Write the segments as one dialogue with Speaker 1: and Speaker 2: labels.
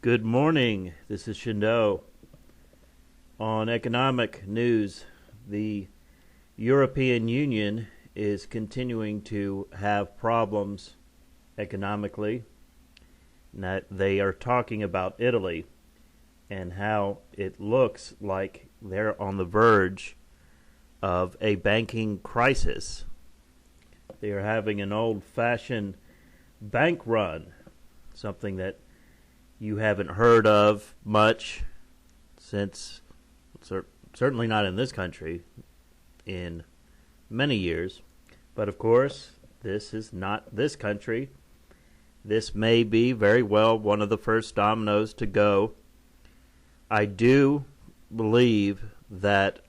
Speaker 1: Good morning. This is Shindo. On economic news, the European Union is continuing to have problems economically. They are talking about Italy and how it looks like they're on the verge of a banking crisis. They are having an old-fashioned bank run, something that you haven't heard of much since, certainly not in this country, in many years. But of course, this is not this country. This may be very well one of the first dominoes to go. I do believe that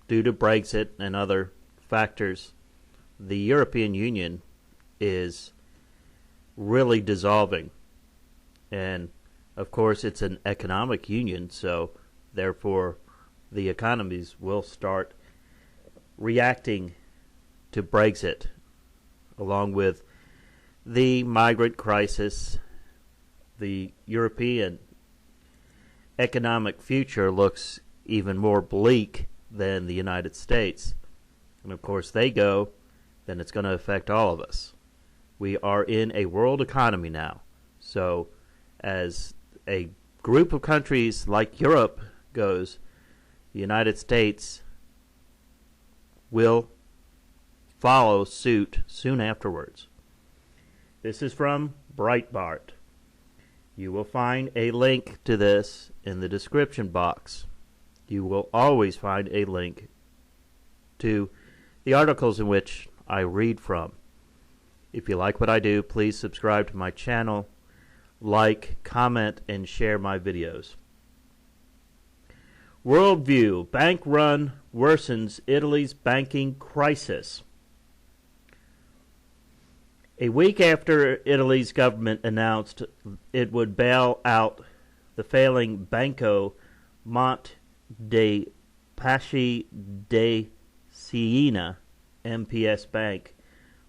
Speaker 1: due to Brexit and other factors, the European Union is really dissolving. And, of course, it's an economic union, so therefore the economies will start reacting to Brexit, along with the migrant crisis. The European economic future looks even more bleak than the United States. And, of course, they go, then it's going to affect all of us. We are in a world economy now, so as a group of countries like Europe goes, the United States will follow suit soon afterwards. This is from Breitbart. You will find a link to this in the description box. You will always find a link to the articles in which I read from. If you like what I do, please subscribe to my channel, like, comment, and share my videos. Worldview: bank run worsens Italy's banking crisis. A week after Italy's government announced it would bail out the failing Banco Monte dei Paschi di Siena (MPS) bank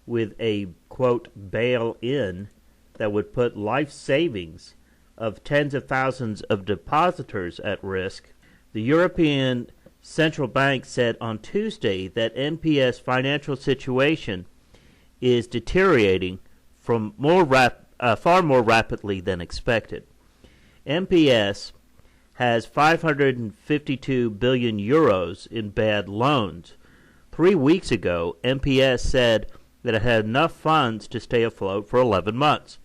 Speaker 1: with a, quote, bail-in that would put life savings of tens of thousands of depositors at risk, the European Central Bank said on Tuesday that MPS' financial situation is deteriorating from far more rapidly than expected. MPS has 552 billion euros in bad loans. 3 weeks ago, MPS said that it had enough funds to stay afloat for 11 months.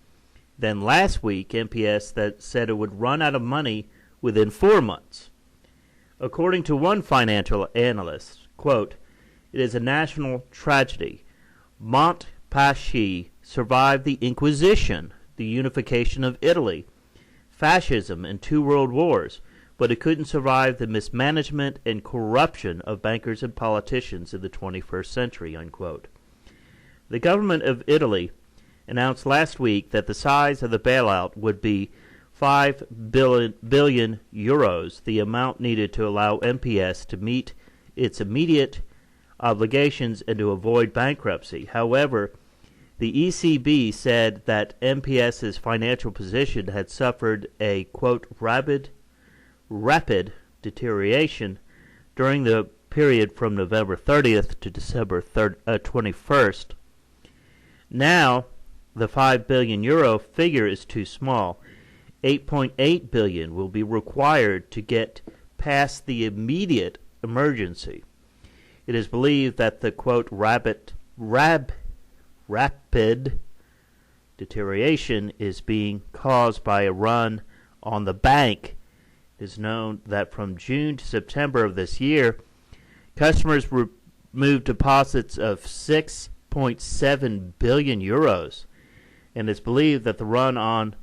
Speaker 1: Then last week, MPS said it would run out of money within 4 months. According to one financial analyst, quote, "It is a national tragedy. Monte Paschi survived the Inquisition, the unification of Italy, fascism, and 2 world wars, but it couldn't survive the mismanagement and corruption of bankers and politicians in the 21st century," unquote. The government of Italy announced last week that the size of the bailout would be 5 billion euros, the amount needed to allow MPS to meet its immediate obligations and to avoid bankruptcy. However, the ECB said that MPS's financial position had suffered a, quote, rapid deterioration during the period from November 30th to December 21st. Now, the 5 billion euro figure is too small. 8.8 billion will be required to get past the immediate emergency. It is believed that the, quote, rapid deterioration is being caused by a run on the bank. It is known that from June to September of this year, customers removed deposits of 6.7 billion euros. And it's believed that the run on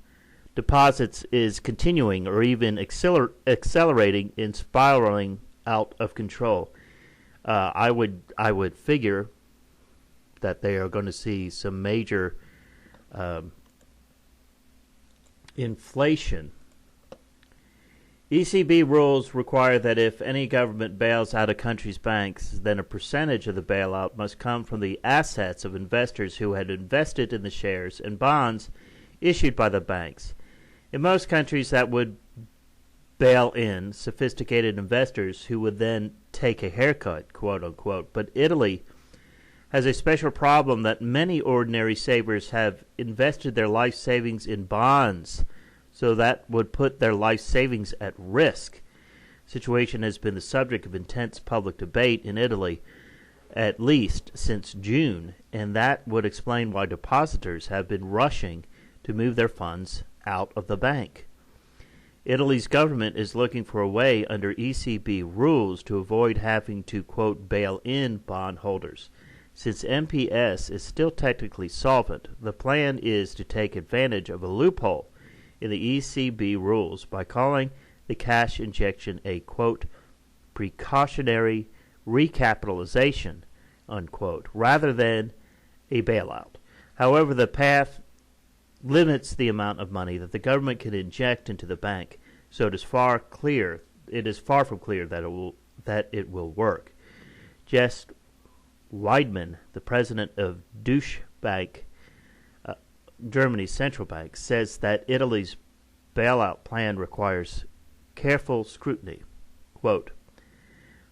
Speaker 1: deposits is continuing or even accelerating and spiraling out of control. I would figure that they are going to see some major inflation. ECB rules require that if any government bails out a country's banks, then a percentage of the bailout must come from the assets of investors who had invested in the shares and bonds issued by the banks. In most countries, that would bail in sophisticated investors who would then take a haircut, quote unquote. But Italy has a special problem that many ordinary savers have invested their life savings in bonds, so that would put their life savings at risk. The situation has been the subject of intense public debate in Italy, at least since June, and that would explain why depositors have been rushing to move their funds out of the bank. Italy's government is looking for a way under ECB rules to avoid having to, quote, bail in bondholders. Since MPS is still technically solvent, the plan is to take advantage of a loophole in the ECB rules by calling the cash injection a, quote, precautionary recapitalization, unquote, rather than a bailout. However, the path limits the amount of money that the government can inject into the bank, so it is far from clear that it will work. Jess Weidmann, the president of Deutsche Bank, Germany's central bank, says that Italy's bailout plan requires careful scrutiny. Quote,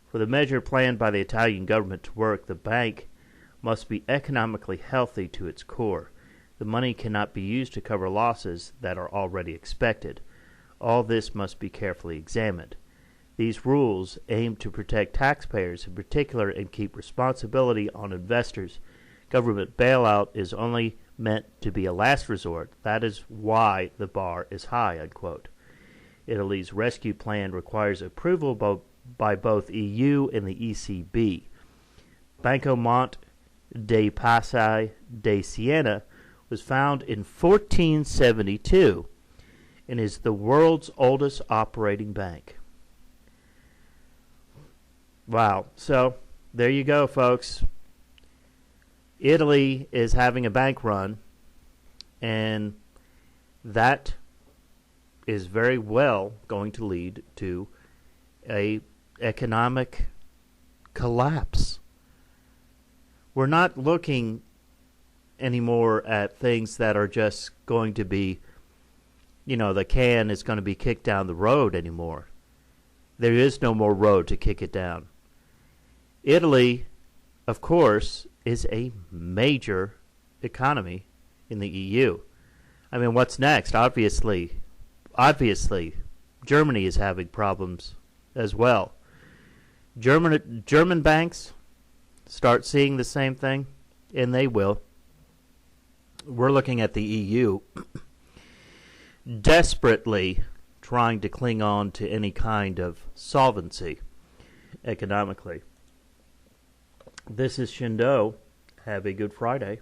Speaker 1: for the measure planned by the Italian government to work, the bank must be economically healthy to its core. The money cannot be used to cover losses that are already expected. All this must be carefully examined. These rules aim to protect taxpayers in particular and keep responsibility on investors. Government bailout is only meant to be a last resort. That is why the bar is high, unquote. Italy's rescue plan requires approval by both EU and the ECB. Banco Monte dei Passi di Siena was found in 1472 and is the world's oldest operating bank. Wow. So, there you go, folks. Italy is having a bank run, and that is very well going to lead to a economic collapse. We're not looking anymore at things that are just going to be, the can is going to be kicked down the road anymore. There is no more road to kick it down. Italy, of course, is a major economy in the EU. I mean, what's next? Obviously, Germany is having problems as well. German banks start seeing the same thing, and they will. We're looking at the EU desperately trying to cling on to any kind of solvency economically. This is Shindo. Have a good Friday.